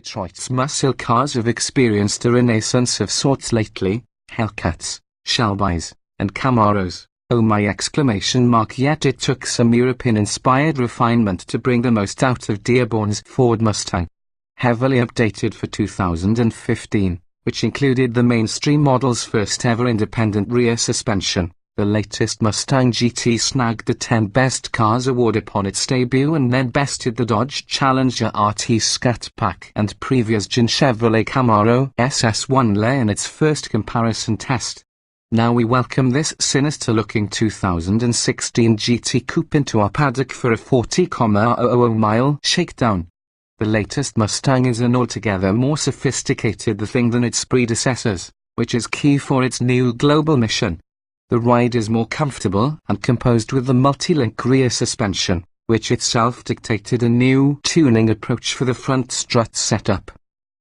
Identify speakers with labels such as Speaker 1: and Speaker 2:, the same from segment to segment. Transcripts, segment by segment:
Speaker 1: Detroit's muscle cars have experienced a renaissance of sorts lately: Hellcats, Shelbys, and Camaros. Oh my exclamation mark! Yet it took some European-inspired refinement to bring the most out of Dearborn's Ford Mustang. Heavily updated for 2015, which included the mainstream model's first ever independent rear suspension, the latest Mustang GT snagged the 10 Best Cars award upon its debut and then bested the Dodge Challenger RT Scat Pack and previous gen Chevrolet Camaro SS1 in its first comparison test. Now we welcome this sinister-looking 2016 GT Coupe into our paddock for a 40,000-mile shakedown. The latest Mustang is an altogether more sophisticated thing than its predecessors, which is key for its new global mission. The ride is more comfortable and composed with the multi-link rear suspension, which itself dictated a new tuning approach for the front strut setup.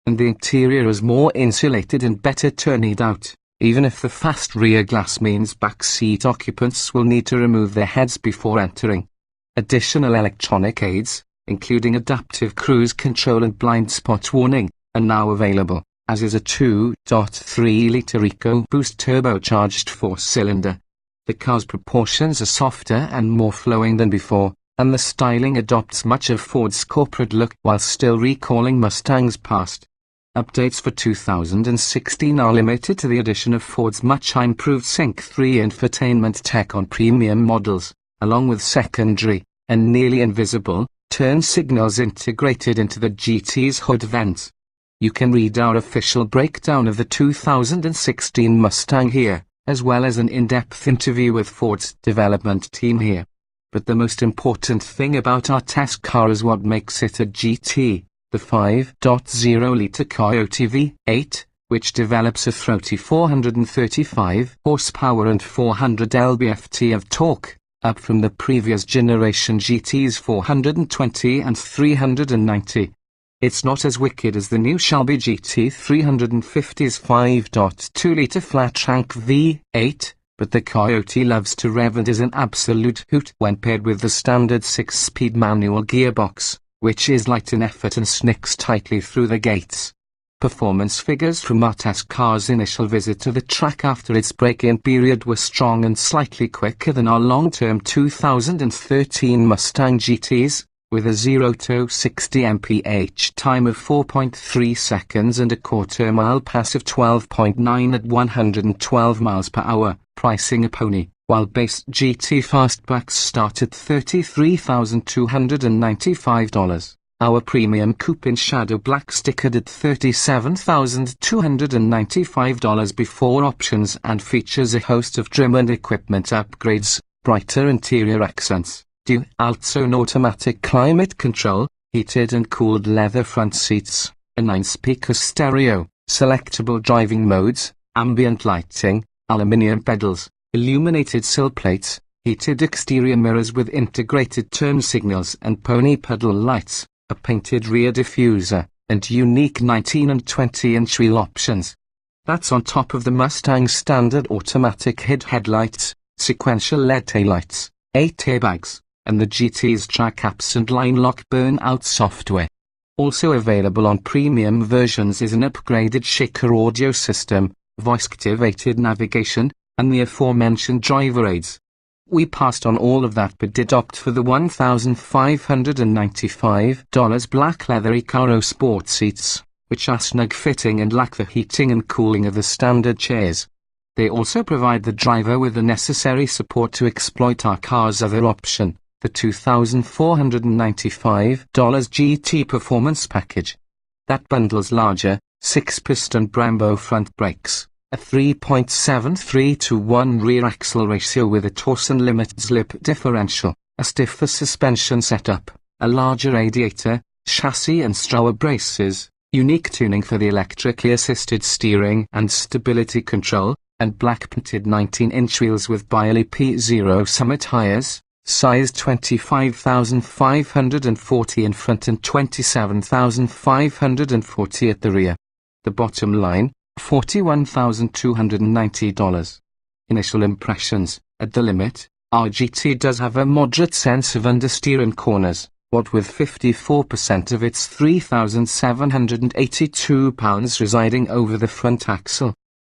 Speaker 1: And the interior is more insulated and better turned out, even if the fast rear glass means back seat occupants will need to remove their heads before entering. Additional electronic aids, including adaptive cruise control and blind spot warning, are now available, as is a 2.3-litre EcoBoost turbocharged 4-cylinder. The car's proportions are softer and more flowing than before, and the styling adopts much of Ford's corporate look while still recalling Mustang's past. Updates for 2016 are limited to the addition of Ford's much improved Sync 3 infotainment tech on premium models, along with secondary, and nearly invisible, turn signals integrated into the GT's hood vents. You can read our official breakdown of the 2016 Mustang here, as well as an in-depth interview with Ford's development team here. But the most important thing about our test car is what makes it a GT. The 5.0-litre Coyote V8, which develops a throaty 435 horsepower and 400 lb-ft of torque, up from the previous generation GT's 420 and 390. It's not as wicked as the new Shelby GT 350's 5.2-litre flat-crank V8, but the Coyote loves to rev and is an absolute hoot when paired with the standard 6-speed manual gearbox, which is light in effort and snicks tightly through the gates. Performance figures from our test car's initial visit to the track after its break-in period were strong and slightly quicker than our long-term 2013 Mustang GTs, with a 0-60 mph time of 4.3 seconds and a quarter-mile pass of 12.9 at 112 miles per hour, pricing a pony. While base GT fastbacks start at $33,295. Our premium coupe in shadow black stickered at $37,295 before options and features a host of trim and equipment upgrades, brighter interior accents, dual-zone automatic climate control, heated and cooled leather front seats, a 9-speaker stereo, selectable driving modes, ambient lighting, aluminium pedals, illuminated sill plates, heated exterior mirrors with integrated turn signals and pony pedal lights, a painted rear diffuser, and unique 19 and 20-inch wheel options. That's on top of the Mustang's standard automatic headlights, sequential LED taillights, 8 airbags, and the GT's track apps and line lock burnout software. Also available on premium versions is an upgraded Shaker audio system, voice-activated navigation, and the aforementioned driver aids. We passed on all of that but did opt for the $1,595 black leather Recaro sport seats, which are snug-fitting and lack the heating and cooling of the standard chairs. They also provide the driver with the necessary support to exploit our car's other option, the $2,495 GT Performance Package. That bundles larger, 6-piston Brembo front brakes, a 3.73-to-1 rear axle ratio with a Torsen limited slip differential, a stiffer suspension setup, a larger radiator, chassis and stroller braces, unique tuning for the electrically assisted steering and stability control, and black-painted 19-inch wheels with Biley P0 Summit tires, size 25,540 in front and 27,540 at the rear. The bottom line, $41,290. Initial impressions: at the limit, our GT does have a moderate sense of understeer in corners, what with 54% of its 3,782 pounds residing over the front axle.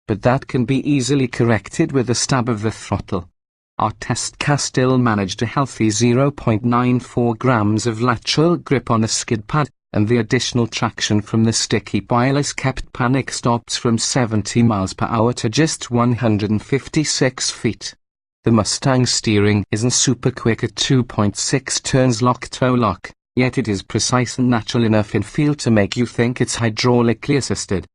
Speaker 1: But that can be easily corrected with a stab of the throttle. Our test car still managed a healthy 0.94 grams of lateral grip on the skid pad, and the additional traction from the sticky pilus kept panic stops from 70 miles per hour to just 156 feet. The Mustang steering isn't super quick at 2.6 turns lock-toe lock, yet it is precise and natural enough in feel to make you think it's hydraulically assisted.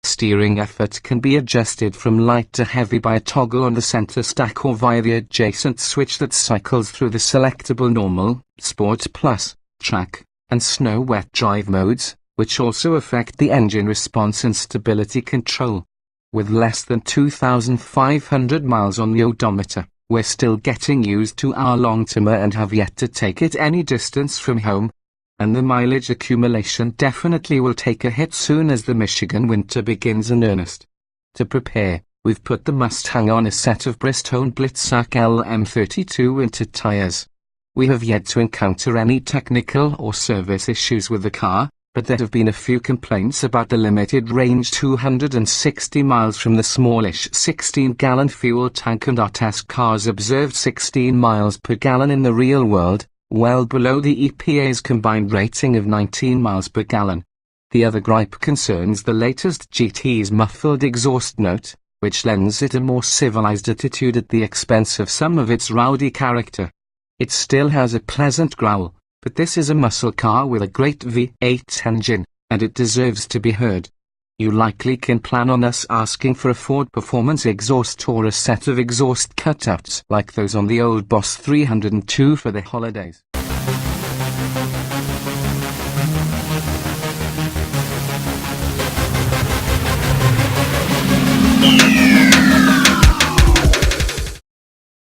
Speaker 1: Steering effort can be adjusted from light to heavy by a toggle on the center stack or via the adjacent switch that cycles through the selectable normal, sport plus, track, and snow wet drive modes, which also affect the engine response and stability control. With less than 2,500 miles on the odometer, we're still getting used to our long-termer and have yet to take it any distance from home. And the mileage accumulation definitely will take a hit soon as the Michigan winter begins in earnest. To prepare, we've put the Mustang on a set of Bridgestone Blitzak LM32 winter tires. We have yet to encounter any technical or service issues with the car, but there have been a few complaints about the limited range 260 miles from the smallish 16-gallon fuel tank, and our test cars observed 16 miles per gallon in the real world, well below the EPA's combined rating of 19 miles per gallon. The other gripe concerns the latest GT's muffled exhaust note, which lends it a more civilized attitude at the expense of some of its rowdy character. It still has a pleasant growl, but this is a muscle car with a great V8 engine, and it deserves to be heard. You likely can plan on us asking for a Ford Performance exhaust or a set of exhaust cutouts like those on the old Boss 302 for the holidays.